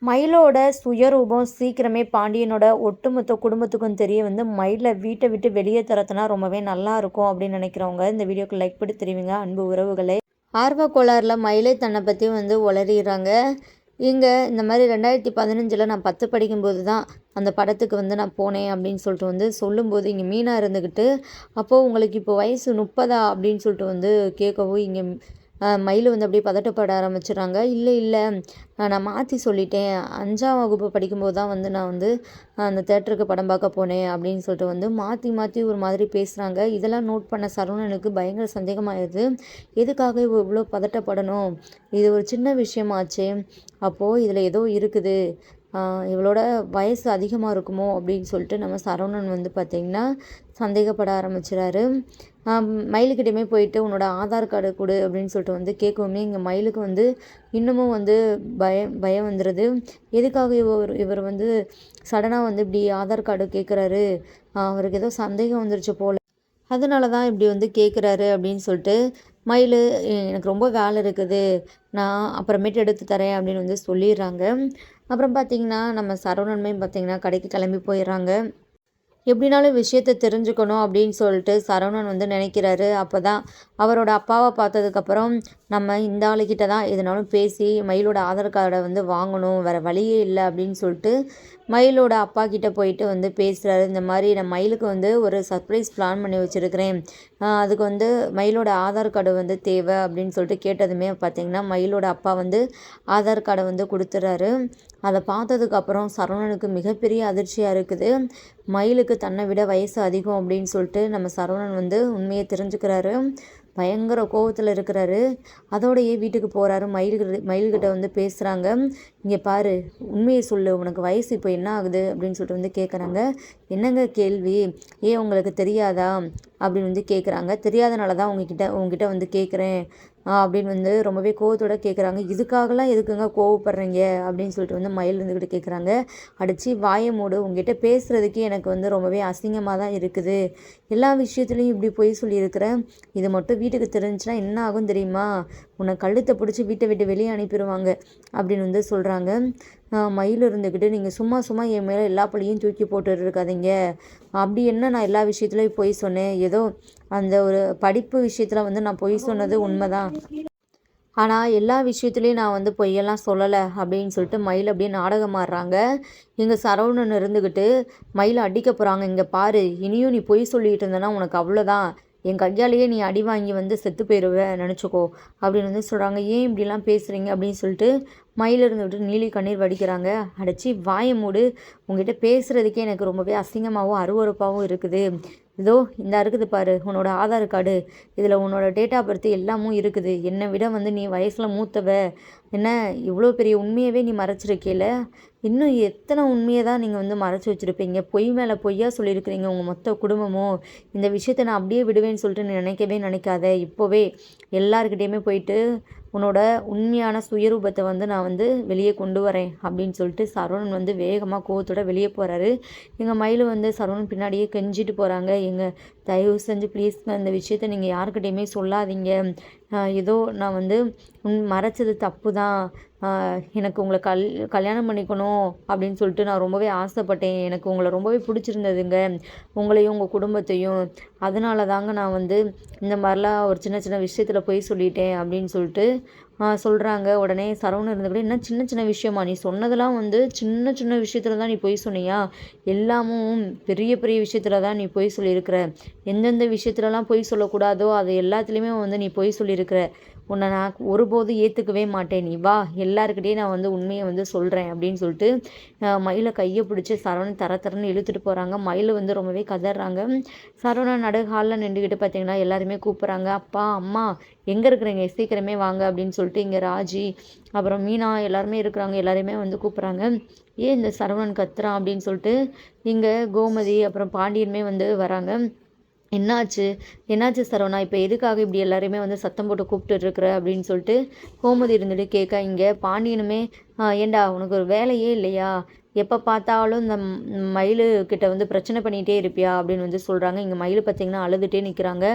மயிலோட சுயரூபம் சீக்கிரமே பாண்டியனோட ஒட்டுமொத்த குடும்பத்துக்கும் தெரிய மயிலை வீட்டை விட்டு வெளியே துரத்துனா ரொம்பவே நல்லா இருக்கும் அப்படின்னு நினைக்கிறவங்க இந்த வீடியோக்கு லைக் பண்ணி தெரிவிங்க அன்பு உறவுகளே. ஆர்வ கோளாறில் மயிலை தன்னை பற்றி உளறிடுறாங்க. இங்கே இந்த மாதிரி 2015 நான் 10 படிக்கும்போது தான் அந்த படத்துக்கு நான் போனேன் அப்படின்னு சொல்லிட்டு சொல்லும்போது இங்கே மீனா இருந்துக்கிட்டு, அப்போது உங்களுக்கு இப்போ வயசு 30 அப்படின்னு சொல்லிட்டு கேட்கவும் இங்கே மயில் அப்படியே பதட்டப்பட ஆரம்பிச்சிடுறாங்க. இல்லை இல்லை, நான் மாற்றி சொல்லிட்டேன், 5ஆம் வகுப்பு படிக்கும்போது தான் நான் அந்த தேட்டருக்கு படம் பார்க்க போனேன் அப்படின்னு சொல்லிட்டு மாற்றி மாற்றி ஒரு மாதிரி பேசுகிறாங்க. இதெல்லாம் நோட் பண்ண சரவணனுக்கு பயங்கர சந்தேகமாயிடுது. எதுக்காக இவ்வளோ பதட்டப்படணும், இது ஒரு சின்ன விஷயமாச்சே, அப்போது இதில் ஏதோ இருக்குது, இவளோட வயசு அதிகமாக இருக்குமோ அப்படின்னு சொல்லிட்டு நம்ம சரவணன் பார்த்திங்கன்னா சந்தேகப்பட ஆரம்பிச்சிடாரு. மயிலுக்கிட்டேயுமே போயிட்டு உன்னோட ஆதார் கார்டு கொடு அப்படின்னு சொல்லிட்டு கேட்கவுமே இங்கே மயிலுக்கு இன்னமும் பயம் வந்துடுது. எதுக்காக இவர் சடனாக இப்படி ஆதார் கார்டு கேட்குறாரு, அவருக்கு ஏதோ சந்தேகம் வந்துருச்சு போல், அதனால தான் இப்படி கேட்குறாரு அப்படின்னு சொல்லிட்டு மயில் எனக்கு ரொம்ப வேலை இருக்குது, நான் அப்புறமேட்டு எடுத்து தரேன் அப்படின்னு சொல்லிடுறாங்க. அப்புறம் பார்த்திங்கன்னா நம்ம சரவணனுமே பார்த்திங்கன்னா கடைக்கு கிளம்பி போயிடுறாங்க. எப்படினாலும் விஷயத்தை தெரிஞ்சுக்கணும் அப்படின்னு சொல்லிட்டு சரவணன் நினைக்கிறாரு. அப்போ தான் அவரோட அப்பாவை பார்த்ததுக்கப்புறம் நம்ம இந்த ஆளுக்கிட்ட தான் எதுனாலும் பேசி மயிலோட ஆதார் கார்டை வாங்கணும், வேறு வழியே இல்லை அப்படின்னு சொல்லிட்டு மயிலோட அப்பா கிட்ட போயிட்டு பேசுகிறாரு. இந்த மாதிரி நான் மயிலுக்கு ஒரு சர்ப்ரைஸ் பிளான் பண்ணி வச்சுருக்கிறேன், அதுக்கு மயிலோட ஆதார் கார்டு தேவை அப்படின்னு சொல்லிட்டு கேட்டதுமே பார்த்திங்கன்னா மயிலோட அப்பா ஆதார் கார்டை கொடுத்துட்றாரு. அதை பார்த்ததுக்கப்புறம் சரவணனுக்கு மிகப்பெரிய அதிர்ச்சியாக இருக்குது. மயிலுக்கு தன்னை விட வயசு அதிகம் அப்படின்னு சொல்லிட்டு நம்ம சரவணன் உண்மையை தெரிஞ்சுக்கிறாரு. பயங்கர கோவத்தில் இருக்கிறாரு. அதோடையே வீட்டுக்கு போகிறாரு. மயில்கிட்ட பேசுகிறாங்க. இங்கே பாரு, உண்மையை சொல்லு, உனக்கு வயசு இப்போ என்ன ஆகுது அப்படின்னு சொல்லிட்டு கேட்குறாங்க. என்னங்க கேள்வி, ஏன் உங்களுக்கு தெரியாதா அப்படின்னு கேட்குறாங்க. தெரியாதனால தான் உங்ககிட்ட கேட்குறேன் அப்படின்னு ரொம்பவே கோவத்தோடு கேட்குறாங்க. இதுக்காகலாம் எதுக்குங்க கோவப்படுறீங்க அப்படின்னு சொல்லிட்டு மயில் இருந்துக்கிட்டு கேட்குறாங்க. அடித்து வாயை மூடு, உங்ககிட்ட பேசுகிறதுக்கே எனக்கு ரொம்பவே அசிங்கமாக தான் இருக்குது, எல்லா விஷயத்துலையும் இப்படி போய் சொல்லியிருக்கிறேன், இது மட்டும் வீட்டுக்கு தெரிஞ்சுன்னா என்ன ஆகும் தெரியுமா, உன்னை கழுத்தை பிடிச்சி வீட்டை விட்டு வெளியே அனுப்பிடுவாங்க அப்படின்னு சொல்கிறாங்க. மயில் இருந்துக்கிட்டு நீங்கள் சும்மா சும்மா என் மேலே எல்லா பழியும் தூக்கி போட்டுட்டு இருக்காதீங்க, அப்படி என்ன நான் எல்லா விஷயத்துலையும் பொய் சொன்னேன், ஏதோ அந்த ஒரு படிப்பு விஷயத்தில் நான் பொய் சொன்னது உண்மைதான், ஆனால் எல்லா விஷயத்துலையும் நான் பொய்யெல்லாம் சொல்லலை அப்படின்னு சொல்லிட்டு மயில் அப்படியே நாடகம் ஆடுறாங்க. இங்கே சரவணன் இருந்துக்கிட்டு மயில் அடிக்க போகிறாங்க. இங்கே பாரு, இனியும் நீ பொய் சொல்லிகிட்டு இருந்தேன்னா உனக்கு அவ்வளோதான், என் கையாலேயே நீ அடி வாங்கி செத்து போயிடுவ நினச்சிக்கோ அப்படின்னு சொல்கிறாங்க. ஏன் இப்படிலாம் பேசுகிறீங்க அப்படின்னு சொல்லிட்டு மயில் இருந்துக்கிட்டு நீலி கண்ணீர் வடிக்கிறாங்க. அடித்து வாயை மூடு, உங்ககிட்ட பேசுகிறதுக்கே எனக்கு ரொம்பவே அசிங்கமாகவும் அருவறுப்பாகவும் இருக்குது, இதோ இந்த இருக்குது பாரு உன்னோட ஆதார் கார்டு, இதில் உன்னோட டேட் ஆஃப் பர்த் எல்லாமும் இருக்குது, என்னை விட நீ வயசில் மூத்தவ, என்ன இவ்வளோ பெரிய உண்மையவே நீ மறைச்சிருக்கேல, இன்னும் எத்தனை உண்மையை தான் நீங்கள் மறைச்சி வச்சுருப்பீங்க, பொய் மேலே பொய்யா சொல்லியிருக்கிறீங்க உங்கள் மொத்த குடும்பமும், இந்த விஷயத்தை நான் அப்படியே விடுவேன்னு சொல்லிட்டு நீ நினைக்காத, இப்போவே எல்லாருக்கிட்டேயுமே போயிட்டு உன்னோட உண்மையான சுயரூபத்தை நான் வெளியே கொண்டு வரேன் அப்படின்னு சொல்லிட்டு சரவணன் வேகமாக கோவத்தோட வெளியே போகிறாரு. எங்கள் மயில் சரவணன் பின்னாடியே கெஞ்சிட்டு போகிறாங்க. தயவு செஞ்சு ப்ளீஸ்ங்க இந்த விஷயத்த நீங்கள் யாருக்கிட்டையுமே சொல்லாதீங்க, ஏதோ நான் மறைச்சது தப்பு தான், எனக்கு உங்களை கல்யாணம் பண்ணிக்கணும் அப்படின்னு சொல்லிட்டு நான் ரொம்பவே ஆசைப்பட்டேன், எனக்கு உங்களை ரொம்பவே பிடிச்சிருந்ததுங்க, உங்களையும் உங்கள் குடும்பத்தையும், அதனால தாங்க நான் இந்த மாதிரிலாம் ஒரு சின்ன சின்ன விஷயத்தில் போய் சொல்லிட்டேன் அப்படின்னு சொல்லிட்டு சொல்கிறாங்க. உடனே சரவணன் இருந்தபடி என்ன சின்ன சின்ன விஷயமா, நீ சொன்னதெல்லாம் சின்ன சின்ன விஷயத்தில் தான் நீ பொய் சொன்னியா, எல்லாமும் பெரிய பெரிய விஷயத்தில் தான் நீ பொய் சொல்லியிருக்கிற, எந்தெந்த விஷயத்துலலாம் பொய் சொல்லக்கூடாதோ அது எல்லாத்துலேயுமே நீ பொய் சொல்லியிருக்கிற, உன்னை நான் ஒருபோதும் ஏற்றுக்கவே மாட்டேன், நீ வா எல்லாருக்கிட்டேயும் நான் உண்மையை சொல்கிறேன் அப்படின்னு சொல்லிட்டு மயிலை கையை பிடிச்சி சரவணன் தரன்னு இழுத்துட்டு போகிறாங்க. மயில் ரொம்பவே கதறாங்க. சரவணன் நடு ஹாலில் நின்றுக்கிட்டு பார்த்தீங்கன்னா எல்லாருமே கூப்பிட்றாங்க, அப்பா அம்மா எங்கே இருக்கிறீங்க, சீக்கிரமே வாங்க அப்படின்னு சொல்லிட்டு இங்கே ராஜி அப்புறம் மீனா எல்லாருமே இருக்கிறாங்க. எல்லாருமே கூப்பிட்றாங்க. ஏன் இந்த சரவணன் கத்துறான் அப்படின்னு சொல்லிட்டு இங்கே கோமதி அப்புறம் பாண்டியனுமே வராங்க. என்னாச்சு என்னாச்சு சரவணா, இப்போ எதுக்காக இப்படி எல்லாரையுமே வந்து சத்தம் போட்டு கூப்பிட்டுருக்குற அப்படின்னு சொல்லிட்டு கோமதி இருந்துட்டு கேட்க, இங்கே பாண்டியனுமே ஏண்டா உனக்கு ஒரு வேலையே இல்லையா, எப்போ பார்த்தாலும் இந்த மயிலு கிட்ட வந்து பிரச்சனை பண்ணிகிட்டே இருப்பியா அப்படின்னு வந்து சொல்கிறாங்க. இங்கே மயில் பார்த்திங்கன்னா அழுதுகிட்டே நிற்கிறாங்க.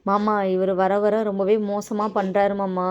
மாமா இவர் வர வர ரொம்பவே மோசமாக பண்ணுறாரு மாமா,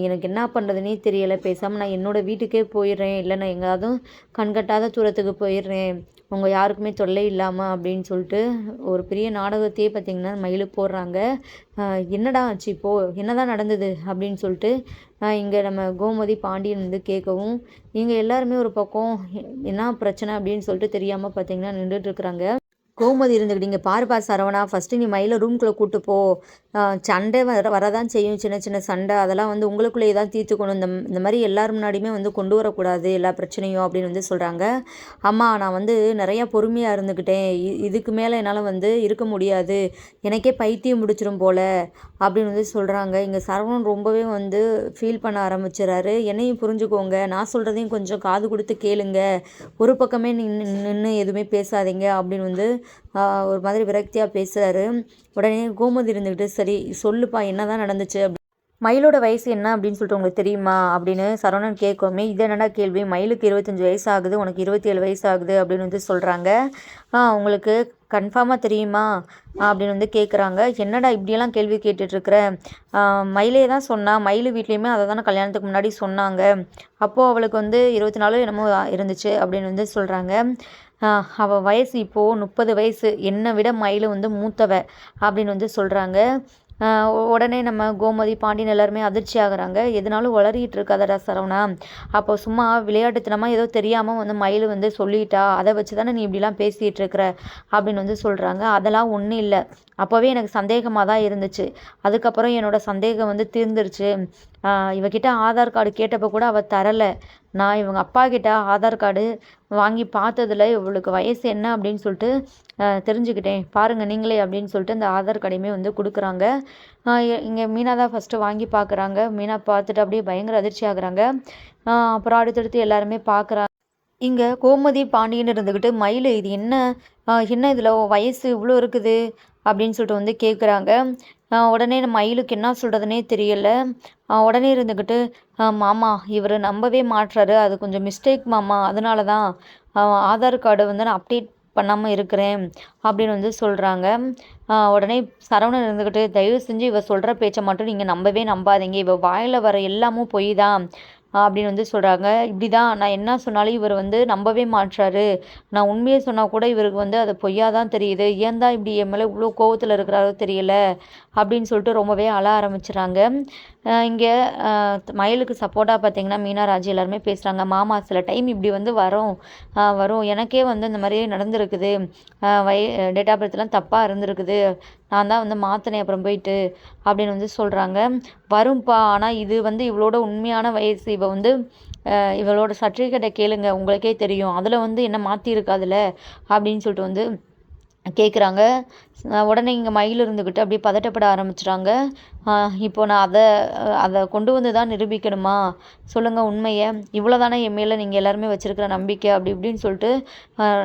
எனக்கு என்ன பண்ணுறதுனே தெரியலை, பேசாமல் நான் என்னோடய வீட்டுக்கே போயிடுறேன், இல்லை நான் எங்கேயாவது கண்கட்டாத தூரத்துக்கு போயிடுறேன், உங்கள் யாருக்குமே தொல்லை இல்லாமல் அப்படின்னு சொல்லிட்டு ஒரு பெரிய நாடகத்தையே பார்த்திங்கன்னா மயிலுக்கு போடுறாங்க. என்னடா ஆச்சு இப்போது, என்னதான் நடந்தது அப்படின்னு சொல்லிட்டு இங்கே நம்ம கோமதி பாண்டியன் வந்து கேட்கவும், இங்கே எல்லாருமே ஒரு பக்கம் என்ன பிரச்சனை அப்படின்னு சொல்லிட்டு தெரியாமல் பார்த்திங்கன்னா நின்றுட்டுருக்குறாங்க. கோமதி இருந்துக்கிட்டு, இங்கே பாருப்பா சரவணா, ஃபஸ்ட்டு நீ மயிலை ரூம்குள்ளே கூட்டு போ, சண்டை வரதான் செய்யும், சின்ன சின்ன சண்டை, அதெல்லாம் வந்து உங்களுக்குள்ளேயே தான் தீர்த்துக்கணும், இந்த மாதிரி எல்லாரும் முன்னாடியுமே வந்து கொண்டு வரக்கூடாது எல்லா பிரச்சனையும் அப்படின்னு வந்து சொல்கிறாங்க. அம்மா நான் வந்து நிறையா பொறுமையாக இருந்துக்கிட்டேன், இதுக்கு மேலே என்னால் வந்து இருக்க முடியாது, எனக்கே பைத்தியம் முடிச்சிடும் போல் அப்படின்னு வந்து சொல்கிறாங்க. இங்கே சரவணன் ரொம்பவே வந்து ஃபீல் பண்ண ஆரம்பிச்சிடறாரு. என்னையும் புரிஞ்சுக்கோங்க, நான் சொல்கிறதையும் கொஞ்சம் காது கொடுத்து கேளுங்க, ஒரு பக்கமே நின்று எதுவுமே பேசாதீங்க அப்படின்னு வந்து ஒரு மாதிரி விரக்தியாக பேசுகிறாரு. உடனே கோமதி இருந்துக்கிட்டு, சரி சொல்லுப்பா என்ன தான் நடந்துச்சு, மயிலோட வயசு என்ன அப்படின்னு சொல்லிட்டு உங்களுக்கு தெரியுமா அப்படின்னு சரவணன் கேட்கவுமே, இது என்னடா கேள்வி, மயிலுக்கு 25 வயசு ஆகுது, உனக்கு 27 வயசு ஆகுது அப்படின்னு வந்து சொல்கிறாங்க. உங்களுக்கு கன்ஃபார்மாக தெரியுமா அப்படின்னு வந்து கேட்குறாங்க. என்னடா இப்படியெல்லாம் கேள்வி கேட்டுட்ருக்குற, மயிலே தான் சொன்னா, மயில் வீட்லேயுமே அதை தானே கல்யாணத்துக்கு முன்னாடி சொன்னாங்க, அப்போது அவளுக்கு வந்து 24 என்னமோ இருந்துச்சு அப்படின்னு வந்து சொல்கிறாங்க. அவள் வயசு இப்போது 30 வயசு, என்னை விட மயில் வந்து மூத்தவ அப்படின்னு வந்து சொல்கிறாங்க. உடனே நம்ம கோமதி பாண்டியன் எல்லாருமே அதிர்ச்சி ஆகுறாங்க. எதுனாலும் உளறிட்டு இருக்காதடா சரவணா, அப்போ சும்மா விளையாட்டுத்தனமாக ஏதோ தெரியாமல் வந்து மயில் வந்து சொல்லிட்டா, அதை வச்சு தானே நீ இப்படிலாம் பேசிகிட்டு இருக்கிற அப்படின்னு வந்து சொல்கிறாங்க. அதெல்லாம் ஒன்றும் இல்லை, அப்போவே எனக்கு சந்தேகமாக தான் இருந்துச்சு, அதுக்கப்புறம் என்னோடய சந்தேகம் வந்து தீர்ந்துருச்சு, இவகிட்ட ஆதார் கார்டு கேட்டப்போ கூட அவள் தரலை, நான் இவங்க அப்பா கிட்ட ஆதார் கார்டு வாங்கி பார்த்ததில் இவளுக்கு வயசு என்ன அப்படின்னு சொல்லிட்டு தெரிஞ்சுக்கிட்டேன், பாருங்கள் நீங்களே அப்படின்னு சொல்லிட்டு அந்த ஆதார் கார்டையுமே வந்து கொடுக்குறாங்க. இங்கே மீனா தான் ஃபஸ்ட்டு வாங்கி பார்க்குறாங்க. மீனா பார்த்துட்டு அப்படியே பயங்கர அதிர்ச்சி ஆகுறாங்க. அப்புறம் அடுத்தடுத்து எல்லாருமே பார்க்குறாங்க. இங்கே கோமதி பாண்டியன் இருந்துக்கிட்டு, மயில் இது என்ன என்ன இதில் வயசு இவ்வளோ இருக்குது அப்படின்னு சொல்லிட்டு வந்து கேட்குறாங்க. உடனே மயிலுக்கு என்ன சொல்கிறதுனே தெரியல. உடனே இருந்துக்கிட்டு, மாமா இவர் நம்பவே மாட்டுறாரு, அது கொஞ்சம் மிஸ்டேக் மாமா, அதனால தான் ஆதார் கார்டு வந்து நான் அப்டேட் பண்ணாமல் இருக்கிறேன் அப்படின்னு வந்து சொல்கிறாங்க. உடனே சரவணன் இருந்துக்கிட்டு, தயவு செஞ்சு இவ சொல்கிற பேச்சை மட்டும் நீங்கள் நம்பவே நம்பாதீங்க, இவ வாயில் வர எல்லாமும் பொய் தான் அப்படின்னு வந்து சொல்கிறாங்க. இப்படி தான் நான் என்ன சொன்னாலும் இவர் வந்து நம்பவே மாட்றாரு, நான் உண்மையை சொன்னால் கூட இவருக்கு வந்து அது பொய்யா தான் தெரியுது, ஏன் தான் இப்படி என் மேலே இவ்வளோ கோவத்தில் இருக்கிறாரோ தெரியல அப்படின்னு சொல்லிட்டு ரொம்பவே அழ ஆரம்பிச்சிடுறாங்க. இங்கே மயிலுக்கு சப்போர்ட்டாக பார்த்தீங்கன்னா மீனா ராஜி எல்லாருமே பேசுகிறாங்க. மாமா சில டைம் இப்படி வந்து வரும், எனக்கே வந்து இந்த மாதிரியே நடந்திருக்குது, டேட் ஆஃப் பர்த்லாம் தப்பாக இருந்திருக்குது, நான் தான் வந்து மாற்றினேன் அப்புறம் போயிட்டு அப்படின்னு வந்து சொல்கிறாங்க. வரும்ப்பா, ஆனால் இது வந்து இவளோட உண்மையான வயசு, இவளோட சர்டிஃபிகேட்டை கேளுங்க உங்களுக்கே தெரியும், அதில் வந்து என்ன மாற்றிருக்காதுல அப்படின்னு சொல்லிட்டு வந்து கேட்குறாங்க. உடனே இங்கே மயில் இருந்துக்கிட்டு அப்படியே பதட்டப்பட ஆரம்பிச்சிட்டாங்க. இப்போ நான் அதை கொண்டு வந்து தான் நிரூபிக்கணுமா, சொல்லுங்கள் உண்மையை, இவ்வளோ தானே என் மேலே நீங்கள் எல்லாருமே வச்சுருக்கிற நம்பிக்கை அப்படி இப்படின்னு சொல்லிட்டு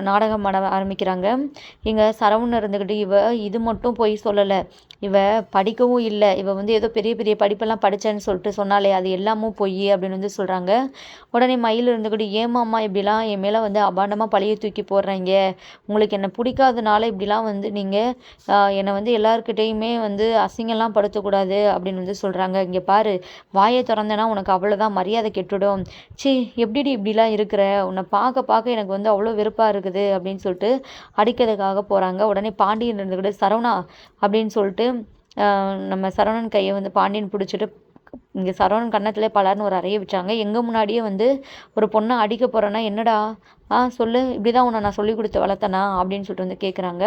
நாடகம் ஆட ஆரம்பிக்கிறாங்க. இங்கே சரவணன் இருந்துக்கிட்டு, இது மட்டும் போய் சொல்லலை, இவ படிக்கவும் இல்லை, இவ வந்து ஏதோ பெரிய பெரிய படிப்பெல்லாம் படித்தேன்னு சொல்லிட்டு சொன்னாலே அது எல்லாமும் பொய் அப்படின்னு வந்து சொல்கிறாங்க. உடனே மயில் இருந்துக்கிட்டு, ஏமாம்மா இப்படிலாம் என் மேலே வந்து அபாண்டமாக பழிய தூக்கி போடுறீங்க, உங்களுக்கு என்னை பிடிக்காதனால இப்படிலாம் வந்து நீங்கள் என்னை வந்து எல்லாருக்கிட்டேயுமே வந்து அசிங்கம்லாம் படுத்தக்கூடாது அப்படின்னு வந்து சொல்கிறாங்க. இங்கே பாரு, வாயை திறந்தேன்னா உனக்கு அவ்வளோதான், மரியாதை கெட்டுடும், சி எப்படி இப்படிலாம் இருக்கிற, உன்னை பார்க்க பார்க்க எனக்கு வந்து அவ்வளோ வெறுப்பாக இருக்குது அப்படின்னு சொல்லிட்டு அடிக்கிறதுக்காக போகிறாங்க. உடனே பாண்டியன் இருந்துக்கிட்டு, சரவணா அப்படின்னு சொல்லிட்டு நம்ம சரவணன் கையை வந்து பாண்டியன் பிடிச்சிட்டு, இங்கே சரவணன் கன்னத்தில் பலர்னு ஒரு அறைய விட்டாங்க. எங்கள் முன்னாடியே வந்து ஒரு பொண்ணை அடிக்க போகிறேன்னா என்னடா, சொல்லு, இப்படி தான் உன்னை நான் சொல்லி கொடுத்து வளர்த்தனா அப்படின்னு சொல்லிட்டு வந்து கேட்குறாங்க.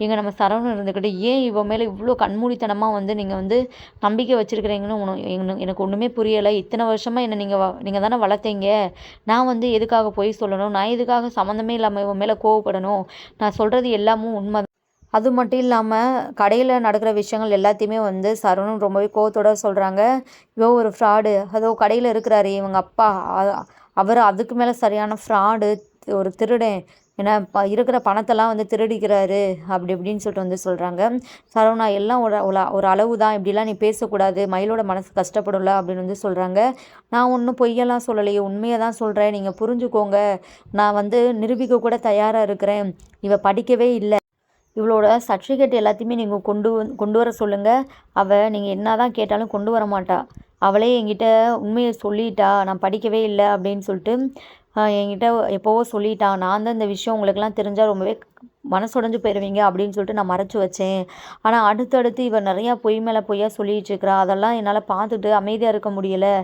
இங்கே நம்ம சரவணன் இருந்துக்கிட்டு, ஏன் இவன் மேலே இவ்வளோ கண்மூடித்தனமாக வந்து நீங்கள் வந்து நம்பிக்கை வச்சுருக்கிறீங்கன்னு எனக்கு ஒன்றுமே புரியலை, இத்தனை வருஷமாக என்னை நீங்கள் தானே வளர்த்தீங்க, நான் வந்து எதுக்காக போய் சொல்லணும், நான் எதுக்காக சம்மந்தமே இல்லாமல் இவன் மேலே கோவப்படணும், நான் சொல்கிறது எல்லாமும் உண்மை. அது மட்டும் இல்லாமல் கடையில் நடக்கிற விஷயங்கள் எல்லாத்தையுமே வந்து சரவணன் ரொம்பவே கோவத்தோட சொல்கிறாங்க. ஒரு ஃப்ராடு, அதோ கடையில் இருக்கிறாரு இவங்க அப்பா, அவர் அதுக்கு மேலே சரியான ஃப்ராடு, ஒரு திருடன், ஏன்னா இருக்கிற பணத்தெல்லாம் வந்து திருடிக்கிறாரு அப்படி இப்படின்னு சொல்லிட்டு வந்து சொல்கிறாங்க. சரவணா எல்லாம் ஒரு ஒரு அளவு தான், இப்படிலாம் நீ பேசக்கூடாது, மயிலோட மனசு கஷ்டப்படும்ல அப்படின்னு வந்து சொல்கிறாங்க. நான் ஒன்றும் பொய்யெல்லாம் சொல்லலையே, உண்மையை தான் சொல்கிறேன், நீங்கள் புரிஞ்சுக்கோங்க, நான் வந்து நிரூபிக்க கூட தயாராக இருக்கிறேன், இவ படிக்கவே இல்லை, இவளோட சர்டிஃபிகேட் எல்லாத்தையுமே நீங்கள் கொண்டு வர சொல்லுங்கள், அவள் நீங்கள் என்ன தான் கேட்டாலும் கொண்டு வர மாட்டா, அவளே என்கிட்ட உண்மையை சொல்லிட்டா, நான் படிக்கவே இல்லை அப்படின்னு சொல்லிட்டு என்கிட்ட எப்போவோ சொல்லிட்டா, நான் தான் இந்த விஷயம் உங்களுக்கெல்லாம் தெரிஞ்சால் ரொம்பவே மனசுடைஞ்சு போயிடுவீங்க அப்படின்னு சொல்லிட்டு நான் மறைச்சி வச்சேன். ஆனால் அடுத்தடுத்து இவ நிறையா பொய் மேலே பொய்யா சொல்லிட்டு இருக்கிறா, அதெல்லாம் என்னால் பார்த்துட்டு அமைதியாக இருக்க முடியலை,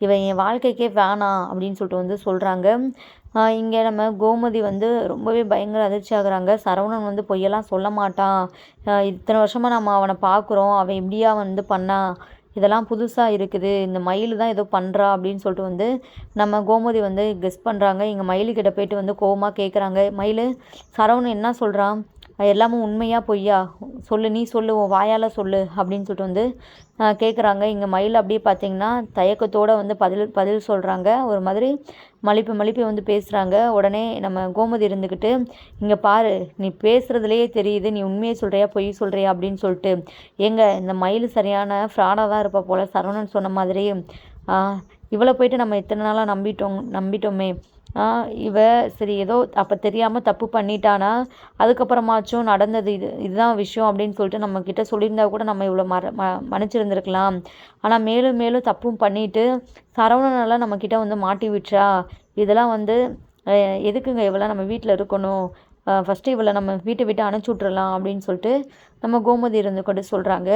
இவன் என் வாழ்க்கைக்கே வேணாம் அப்படின்னு சொல்லிட்டு வந்து சொல்கிறாங்க. இங்கே நம்ம கோமதி வந்து ரொம்பவே பயங்கர அதிர்ச்சி ஆகுறாங்க. சரவணன் வந்து பொய்யெல்லாம் சொல்ல மாட்டான், இத்தனை வருஷமாக நம்ம அவனை பார்க்குறோம், அவன் இப்படியா வந்து பண்ணா, இதெல்லாம் புதுசாக இருக்குது, இந்த மயில் தான் ஏதோ பண்ணுறா அப்படின்னு சொல்லிட்டு வந்து நம்ம கோமதி வந்து கெஸ் பண்ணுறாங்க. இங்கே மயிலுக்கிட்ட போயிட்டு வந்து கோவமாக கேட்குறாங்க, மயில் சரவணன் என்ன சொல்கிறான், எல்லாமே உண்மையா பொய்யா சொல்லு, நீ சொல்லு, உன் வாயால் சொல்லு அப்படின்னு சொல்லிட்டு வந்து கேட்குறாங்க. இங்கே மயில் அப்படியே பார்த்தீங்கன்னா தயக்கத்தோடு வந்து பதில் சொல்கிறாங்க, ஒரு மாதிரி மலிப்பி வந்து பேசுகிறாங்க. உடனே நம்ம கோமதி இருந்துக்கிட்டு, இங்கே பாரு, நீ பேசுகிறதுலையே தெரியுது நீ உண்மையை சொல்கிறியா பொய் சொல்கிறியா அப்படின்னு சொல்லிட்டு, இந்த மயில் சரியான ஃப்ராடாக தான் இருப்பா போல், சரவணன் சொன்ன மாதிரி இவளை போயிட்டு நம்ம இத்தனை நாளாக நம்பிட்டோமே, இவ சரி ஏதோ அப்போ தெரியாமல் தப்பு பண்ணிட்டானா, அதுக்கப்புறமாச்சும் நடந்தது இதுதான் விஷயம் அப்படின்னு சொல்லிட்டு நம்மக்கிட்ட சொல்லியிருந்தா கூட நம்ம இவ்வளோ மன்னிச்சிருந்துருக்கலாம். ஆனால் மேலும் மேலும் தப்பும் பண்ணிட்டு சரவணனெல்லாம் நம்மக்கிட்ட வந்து மாட்டி விட்டுறா, இதெல்லாம் வந்து எதுக்குங்க இவெல்லாம் நம்ம வீட்டில் இருக்கணும், ஃபஸ்ட்டு இவளை நம்ம வீட்டை விட்டு அனுப்பிச்சி விட்றலாம் அப்படின்னு சொல்லிட்டு நம்ம கோமதி இருந்து கொண்டு சொல்கிறாங்க.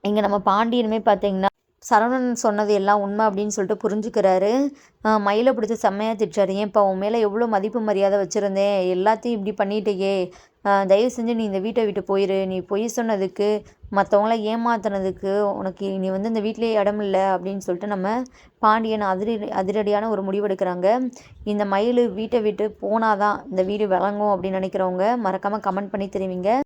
இங்கே நம்ம பாண்டியனுமே பார்த்தீங்கன்னா சரவணன் சொன்னது எல்லாம் உண்மை அப்படின்னு சொல்லிட்டு புரிஞ்சுக்கிறாரு. மயிலை பிடிச்சி செம்மையாக திட்டுறாரு, ஏன்ப்பா உன் மேலே எவ்வளோ மதிப்பு மரியாதை வச்சுருந்தேன், எல்லாத்தையும் இப்படி பண்ணிட்டேயே, தயவு செஞ்சு நீ இந்த வீட்டை விட்டு போயிரு, நீ பொய் சொன்னதுக்கு மற்றவங்கள ஏமாத்துனதுக்கு உனக்கு நீ வந்து இந்த வீட்டிலேயே இடம் இல்லை அப்படின்னு சொல்லிட்டு நம்ம பாண்டியன் அதிரடியான ஒரு முடிவெடுக்கிறாங்க. இந்த மயில் வீட்டை விட்டு போனாதான் இந்த வீடு விளங்கும் அப்படின்னு நினைக்கிறவங்க மறக்காமல் கமெண்ட் பண்ணி தெரிவிங்க.